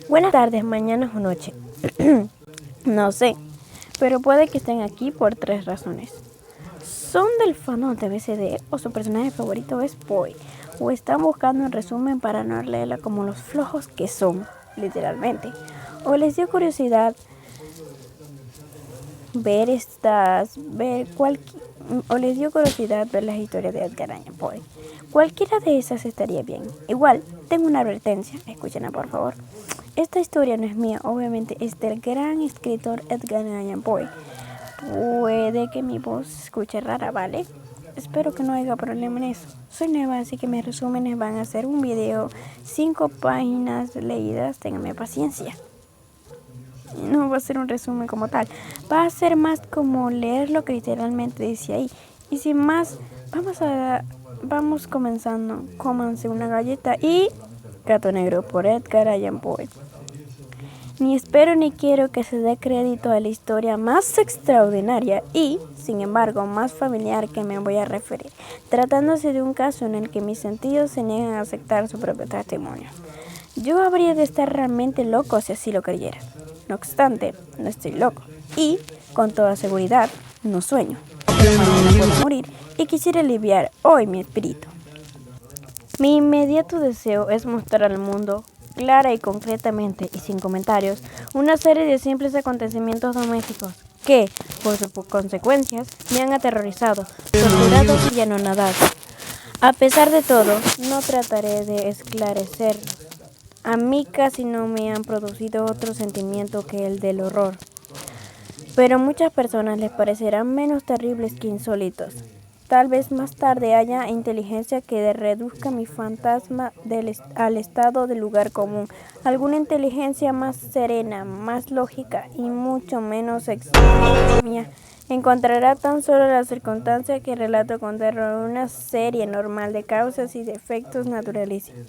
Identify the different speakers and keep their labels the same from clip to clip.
Speaker 1: Buenas tardes, mañanas o noche. No sé, pero puede que estén aquí por 3 razones. Son del fandom de BCD o su personaje favorito es Boy, o están buscando un resumen para no leerla como los flojos que son, literalmente. O les dio curiosidad o les dio curiosidad ver las historias de Edgar Allan Poe. Cualquiera de esas estaría bien. Igual, tengo una advertencia, escúchenla por favor. Esta historia no es mía, obviamente es del gran escritor Edgar Allan Poe. Puede que mi voz se escuche rara, ¿vale? Espero que no haya problema en eso. Soy nueva, así que mis resúmenes van a ser un video, 5 páginas leídas, ténganme paciencia. No va a ser un resumen como tal, va a ser más como leer lo que literalmente dice ahí. Y sin más, vamos comenzando. Cómanse una galleta y Gato Negro por Edgar Allan Poe. Ni espero ni quiero que se dé crédito a la historia más extraordinaria y, sin embargo, más familiar que me voy a referir, tratándose de un caso en el que mis sentidos se niegan a aceptar su propio testimonio. Yo habría de estar realmente loco si así lo creyera. No obstante, no estoy loco y, con toda seguridad, no sueño. Mañana puedo morir y quisiera aliviar hoy mi espíritu. Mi inmediato deseo es mostrar al mundo, clara y concretamente y sin comentarios, una serie de simples acontecimientos domésticos que, por sus consecuencias, me han aterrorizado, torturado y anonadado. A pesar de todo, no trataré de esclarecerlos. A mí casi no me han producido otro sentimiento que el del horror, pero a muchas personas les parecerán menos terribles que insólitos. Tal vez más tarde haya inteligencia que reduzca mi fantasma al estado de lugar común, alguna inteligencia más serena, más lógica y mucho menos extraña. Encontrará tan solo la circunstancia que relato con terror una serie normal de causas y de efectos naturalísimos.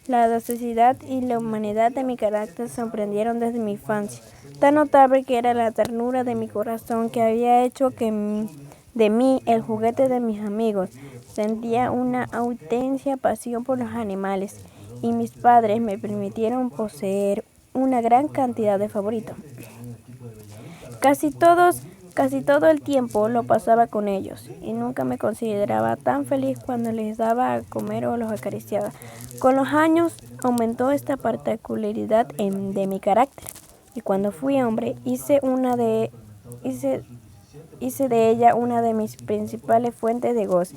Speaker 1: La audacidad y la humanidad de mi carácter sorprendieron desde mi infancia. Tan notable que era la ternura de mi corazón que había hecho que de mí el juguete de mis amigos. Sentía una auténtica pasión por los animales y mis padres me permitieron poseer una gran cantidad de favoritos. Casi todo el tiempo lo pasaba con ellos y nunca me consideraba tan feliz cuando les daba a comer o los acariciaba. Con los años aumentó esta particularidad de mi carácter y cuando fui hombre hice de ella una de mis principales fuentes de gozo.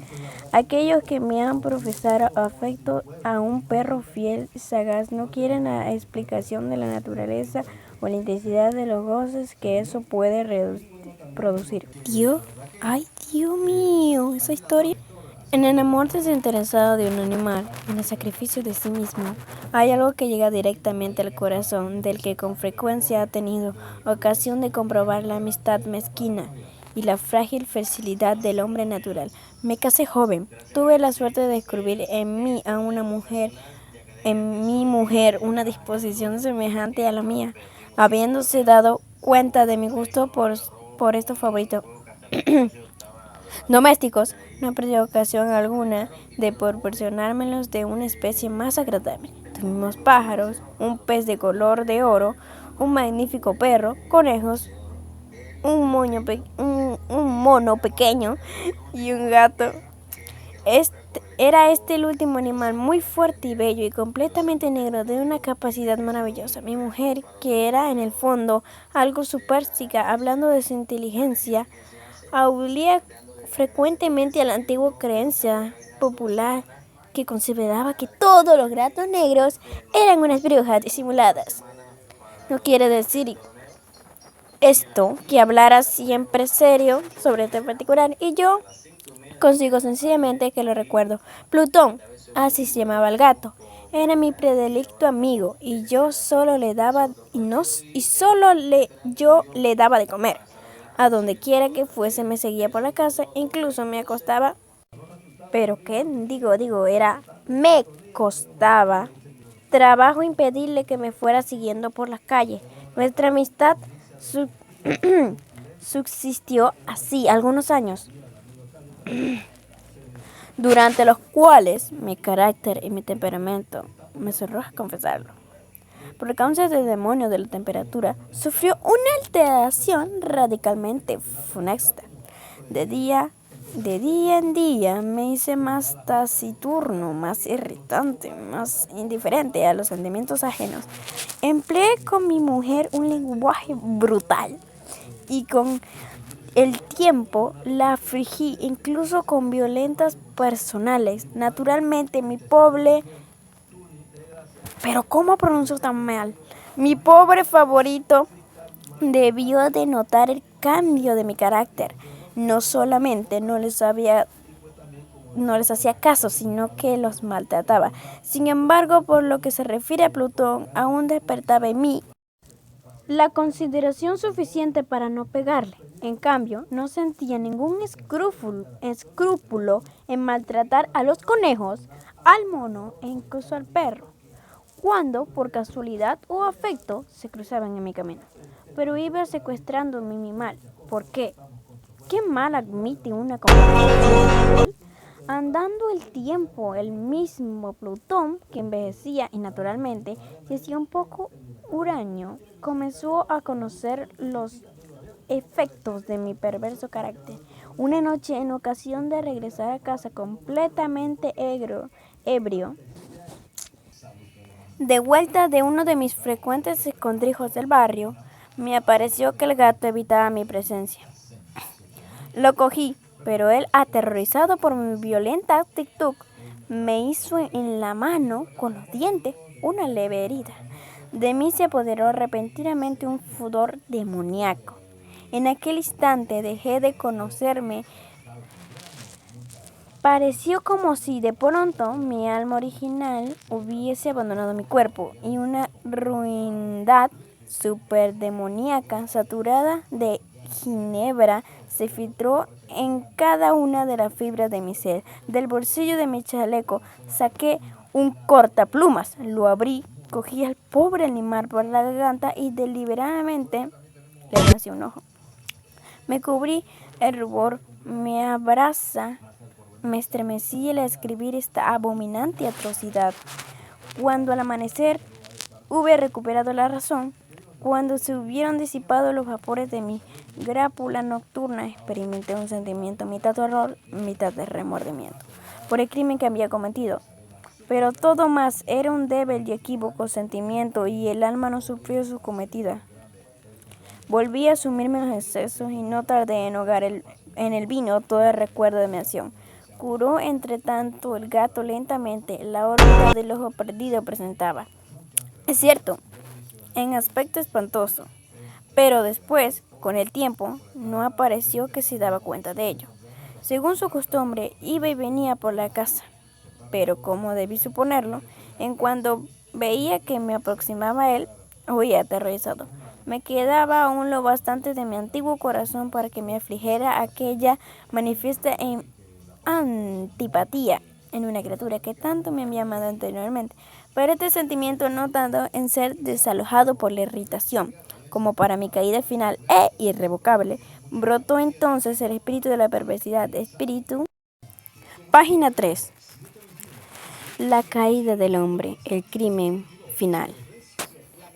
Speaker 1: Aquellos que me han profesado afecto a un perro fiel y sagaz no quieren la explicación de la naturaleza o la intensidad de los gozos que eso puede producir. Dios mío, esa historia. En el amor desinteresado de un animal, en el sacrificio de sí mismo, hay algo que llega directamente al corazón del que con frecuencia ha tenido ocasión de comprobar la amistad mezquina y la frágil facilidad del hombre natural. Me casé joven, tuve la suerte de descubrir en mi mujer una disposición semejante a la mía, habiéndose dado cuenta de mi gusto por estos favoritos domésticos, no perdió ocasión alguna de proporcionármelos de una especie más agradable. Tuvimos pájaros, un pez de color de oro, un magnífico perro, conejos, un mono pequeño y un gato. Era el último animal muy fuerte y bello y completamente negro, de una capacidad maravillosa. Mi mujer, que era en el fondo algo supérstiga, hablando de su inteligencia, aludía frecuentemente a la antigua creencia popular que consideraba que todos los gatos negros eran unas brujas disimuladas. No quiere decir esto que hablara siempre serio sobre este particular, y yo consigo sencillamente que lo recuerdo. Plutón, así se llamaba el gato, era mi predilecto amigo y yo solo le daba yo le daba de comer. A donde quiera que fuese me seguía por la casa, incluso me acostaba. Pero qué me costaba trabajo impedirle que me fuera siguiendo por las calles. Nuestra amistad subsistió así algunos años, durante los cuales mi carácter y mi temperamento me cerró a confesarlo. por causa del demonio de la temperatura, sufrió una alteración radicalmente funesta. De día en día me hice más taciturno, más irritante, más indiferente a los sentimientos ajenos. Empleé con mi mujer un lenguaje brutal y con el tiempo la afligí, incluso con violentas personales. Naturalmente, mi pobre... Pero ¿cómo pronuncio tan mal? Mi pobre favorito debió de notar el cambio de mi carácter. No solamente no les hacía caso, sino que los maltrataba. Sin embargo, por lo que se refiere a Plutón, aún despertaba en mí la consideración suficiente para no pegarle. En cambio, no sentía ningún escrúpulo en maltratar a los conejos, al mono e incluso al perro, cuando, por casualidad o afecto, se cruzaban en mi camino. Pero iba secuestrando mi mal. ¿Por qué? ¿Qué mal admite una conversación? Andando el tiempo, el mismo Plutón, que envejecía y naturalmente se hacía un poco huraño, comenzó a conocer los efectos de mi perverso carácter. Una noche, en ocasión de regresar a casa completamente ebrio, de vuelta de uno de mis frecuentes escondrijos del barrio, me apareció que el gato evitaba mi presencia. Lo cogí, pero él, aterrorizado por mi violenta actitud, me hizo en la mano, con los dientes, una leve herida. De mí se apoderó repentinamente un furor demoníaco. En aquel instante dejé de conocerme. Pareció como si de pronto mi alma original hubiese abandonado mi cuerpo y una ruindad superdemoníaca saturada de ginebra se filtró en cada una de las fibras de mi ser. Del bolsillo de mi chaleco saqué un cortaplumas, lo abrí, cogí al pobre animal por la garganta y deliberadamente le lancé un ojo. Me cubrí el rubor, me estremecí al escribir esta abominante atrocidad. Cuando al amanecer hube recuperado la razón, cuando se hubieron disipado los vapores de mi grápula nocturna, experimenté un sentimiento mitad de horror, mitad de remordimiento por el crimen que había cometido. Pero todo más era un débil y equívoco sentimiento y el alma no sufrió su cometida. Volví a asumirme los excesos y no tardé en ahogar en el vino todo el recuerdo de mi acción. Curó entre tanto el gato lentamente, la órbita del ojo perdido presentaba. Es cierto, en aspecto espantoso, pero después, con el tiempo, no apareció que se daba cuenta de ello. Según su costumbre, iba y venía por la casa, pero como debí suponerlo, en cuanto veía que me aproximaba a él, huía aterrorizado. Me quedaba aún lo bastante de mi antiguo corazón para que me afligiera aquella manifiesta antipatía en una criatura que tanto me había amado anteriormente, pero este sentimiento no tardó en ser desalojado por la irritación, como para mi caída final e irrevocable. Brotó entonces el espíritu de la perversidad. Página 3. La caída del hombre, el crimen final.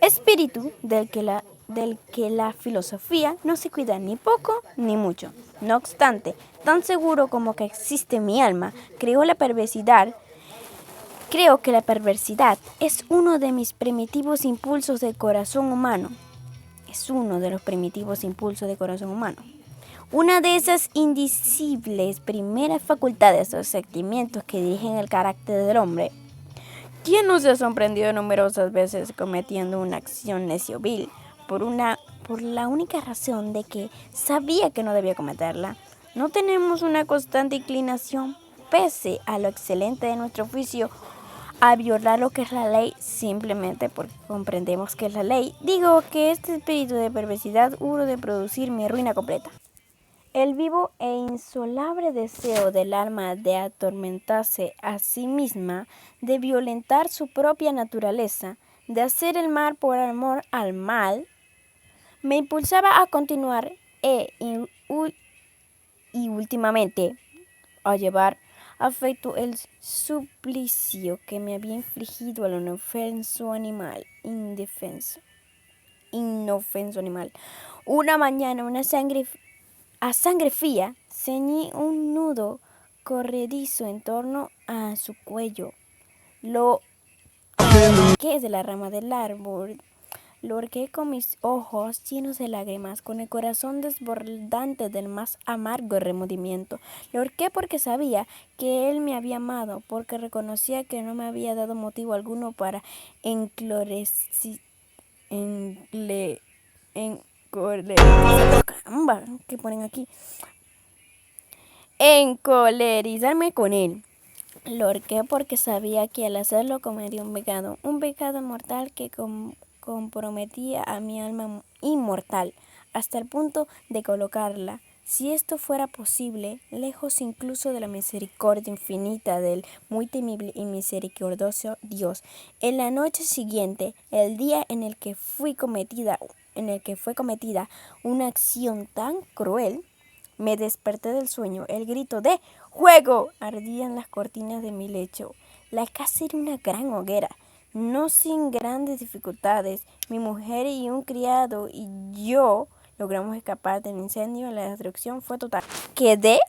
Speaker 1: Espíritu del que la filosofía no se cuida ni poco ni mucho. No obstante, tan seguro como que existe mi alma, creo que la perversidad es uno de mis primitivos impulsos del corazón humano. Una de esas indecibles primeras facultades o sentimientos que dirigen el carácter del hombre. ¿Quién no se ha sorprendido numerosas veces cometiendo una acción necia o vil por la única razón de que sabía que no debía cometerla? No tenemos una constante inclinación, pese a lo excelente de nuestro juicio, a violar lo que es la ley simplemente porque comprendemos que es la ley. Digo que este espíritu de perversidad hubo de producir mi ruina completa. El vivo e insolable deseo del alma de atormentarse a sí misma, de violentar su propia naturaleza, de hacer el mal por amor al mal, me impulsaba a continuar y últimamente a llevar afecto el suplicio que me había infligido al inofenso animal. Una mañana, a sangre fría, ceñí un nudo corredizo en torno a su cuello. Lo arranqué de la rama del árbol. Lo ahorqué con mis ojos llenos de lágrimas, con el corazón desbordante del más amargo remordimiento. Lo ahorqué porque sabía que él me había amado, porque reconocía que no me había dado motivo alguno para encolerizarme con él. Lo ahorqué porque sabía que al hacerlo cometía un pecado mortal que comprometía a mi alma inmortal, hasta el punto de colocarla, si esto fuera posible, lejos incluso de la misericordia infinita del muy temible y misericordioso Dios. En la noche siguiente, el día en el que fue cometida una acción tan cruel, me desperté del sueño. El grito de ¡juego! Ardía en las cortinas de mi lecho. La casa era una gran hoguera, no sin grandes dificultades. Mi mujer y un criado y yo logramos escapar del incendio. La destrucción fue total. Quedé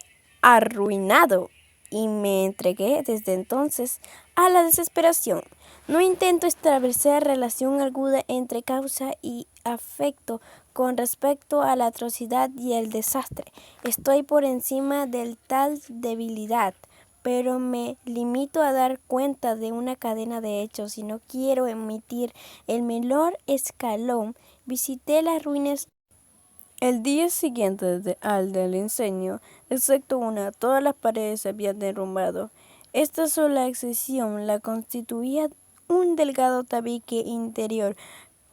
Speaker 1: arruinado y me entregué desde entonces a la desesperación. No intento establecer relación alguna entre causa y afecto con respecto a la atrocidad y el desastre. Estoy por encima de tal debilidad, pero me limito a dar cuenta de una cadena de hechos y no quiero emitir el menor escalón. Visité las ruinas el día siguiente al del incendio, excepto una. Todas las paredes se habían derrumbado. Esta sola excepción la constituía un delgado tabique interior,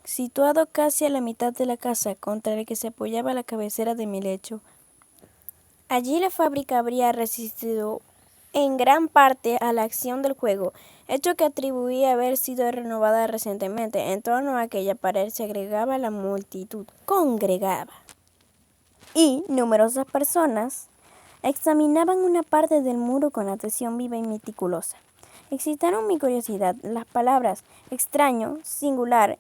Speaker 1: situado casi a la mitad de la casa, contra el que se apoyaba la cabecera de mi lecho. Allí la fábrica habría resistido en gran parte a la acción del fuego, hecho que atribuí a haber sido renovada recientemente. En torno a aquella pared se agregaba la multitud, congregaba, y numerosas personas examinaban una parte del muro con atención viva y meticulosa. Excitaron mi curiosidad las palabras extraño, singular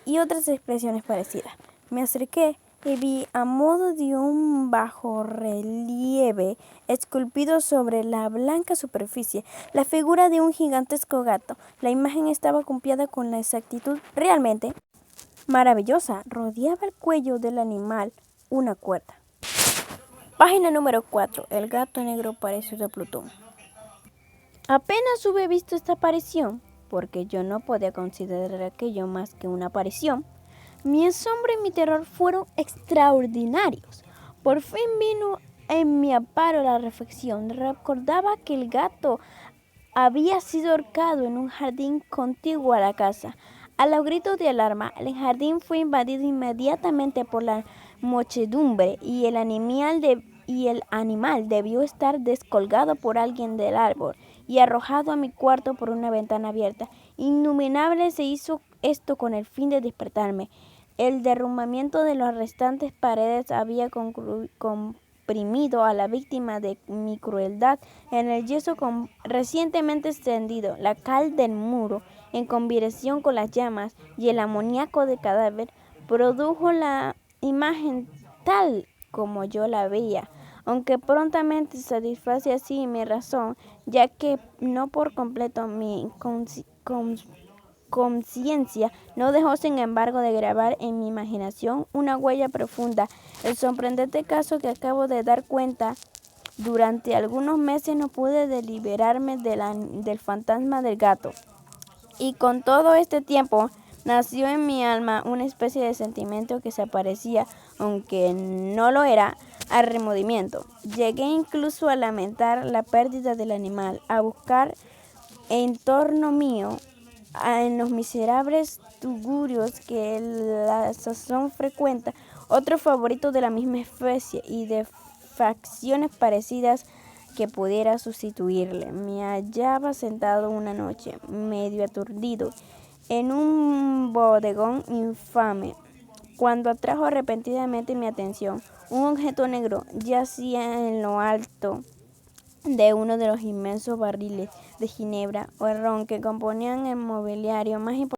Speaker 1: y otras expresiones parecidas. Me acerqué y vi, a modo de un bajorrelieve esculpido sobre la blanca superficie, la figura de un gigantesco gato. La imagen estaba copiada con la exactitud realmente maravillosa. Rodeaba el cuello del animal una cuerda. Página número 4. El gato negro parecido a Plutón. Apenas hube visto esta aparición, porque yo no podía considerar aquello más que una aparición, mi asombro y mi terror fueron extraordinarios. Por fin vino en mi amparo la reflexión. Recordaba que el gato había sido ahorcado en un jardín contiguo a la casa. A los gritos de alarma, el jardín fue invadido inmediatamente por la muchedumbre y el animal debió estar descolgado por alguien del árbol y arrojado a mi cuarto por una ventana abierta. Innumerable se hizo esto con el fin de despertarme. El derrumbamiento de las restantes paredes había comprimido a la víctima de mi crueldad en el yeso recientemente extendido. La cal del muro, en combinación con las llamas y el amoníaco del cadáver, produjo la imagen tal como yo la veía, aunque prontamente satisface así mi razón, ya que no por completo mi conciencia no dejó sin embargo de grabar en mi imaginación una huella profunda. El sorprendente caso que acabo de dar cuenta, durante algunos meses no pude liberarme del fantasma del gato, y con todo este tiempo nació en mi alma una especie de sentimiento que se parecía, aunque no lo era, al remordimiento. Llegué incluso a lamentar la pérdida del animal, a buscar en torno mío, en los miserables tugurios que la sazón frecuenta, otro favorito de la misma especie y de facciones parecidas que pudiera sustituirle. Me hallaba sentado una noche, medio aturdido, en un bodegón infame, cuando atrajo repentinamente mi atención. Un objeto negro yacía en lo alto de uno de los inmensos barriles de ginebra o ron que componían el mobiliario más importante